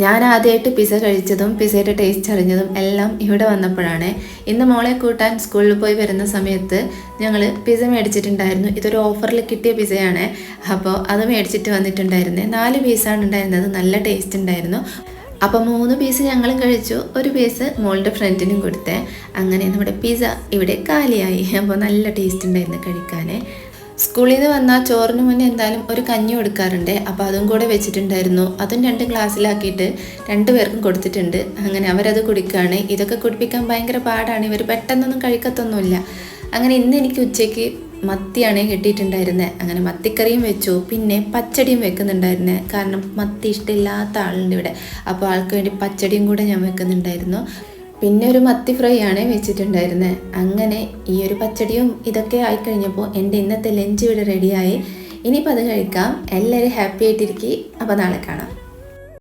ഞാൻ ആദ്യമായിട്ട് pizza കഴിച്ചതും പിസ്സയുടെ taste അറിഞ്ഞതും എല്ലാം ഇവിടെ വന്നപ്പോഴാണ്. ഇന്ന് മോളെ കൂട്ടാൻ സ്കൂളിൽ പോയി വരുന്ന സമയത്ത് ഞങ്ങൾ പിസ്സ മേടിച്ചിട്ടുണ്ടായിരുന്നു. ഇതൊരു ഓഫറിൽ കിട്ടിയ പിസ്സയാണ്. അപ്പോൾ അത് മേടിച്ചിട്ട് വന്നിട്ടുണ്ടായിരുന്നേ. 4 പീസാണ് ഉണ്ടായിരുന്നത്. നല്ല ടേസ്റ്റ് ഉണ്ടായിരുന്നു. അപ്പോൾ 3 പീസ് ഞങ്ങളും കഴിച്ചു, ഒരു പീസ് മോളുടെ ഫ്രണ്ടിനും കൊടുത്തേ. അങ്ങനെ നമ്മുടെ പിസ്സ ഇവിടെ കാലിയായി. അപ്പോൾ നല്ല ടേസ്റ്റ് ഉണ്ടായിരുന്നു കഴിക്കാൻ. സ്കൂളിൽ നിന്ന് വന്നാൽ ചോറിന് മുന്നേ എന്തായാലും ഒരു കഞ്ഞി കൊടുക്കാറുണ്ട്. അപ്പോൾ അതും കൂടെ വെച്ചിട്ടുണ്ടായിരുന്നു. അതും 2 ഗ്ലാസ്സിലാക്കിയിട്ട് 2 പേർക്കും കൊടുത്തിട്ടുണ്ട്. അങ്ങനെ അവരത് കുടിക്കുകയാണ്. ഇതൊക്കെ കുടിപ്പിക്കാൻ ഭയങ്കര പാടാണ്. ഇവർ പെട്ടെന്നൊന്നും കഴിക്കത്തൊന്നുമില്ല. അങ്ങനെ ഇന്ന് എനിക്ക് ഉച്ചയ്ക്ക് മത്തിയാണ് കിട്ടിയിട്ടുണ്ടായിരുന്നത്. അങ്ങനെ മത്തിക്കറിയും വെച്ചു, പിന്നെ പച്ചടിയും വെക്കുന്നുണ്ടായിരുന്നത്. കാരണം മത്തി ഇഷ്ടമില്ലാത്ത ആളുണ്ട് ഇവിടെ. അപ്പോൾ ആൾക്ക് വേണ്ടി പച്ചടിയും കൂടെ ഞാൻ വെക്കുന്നുണ്ടായിരുന്നു. പിന്നെ ഒരു മത്തി ഫ്രൈ ആണ് വെച്ചിട്ടുണ്ടായിരുന്നത്. അങ്ങനെ ഈ ഒരു പച്ചടിയും ഇതൊക്കെ ആയിക്കഴിഞ്ഞപ്പോൾ എൻ്റെ ഇന്നത്തെ ലഞ്ച് ഇവിടെ റെഡിയായി. ഇനിയിപ്പോൾ അത് കഴിക്കാം. എല്ലാവരും ഹാപ്പി ആയിട്ടിരിക്കും. അപ്പോൾ നാളെ കാണാം.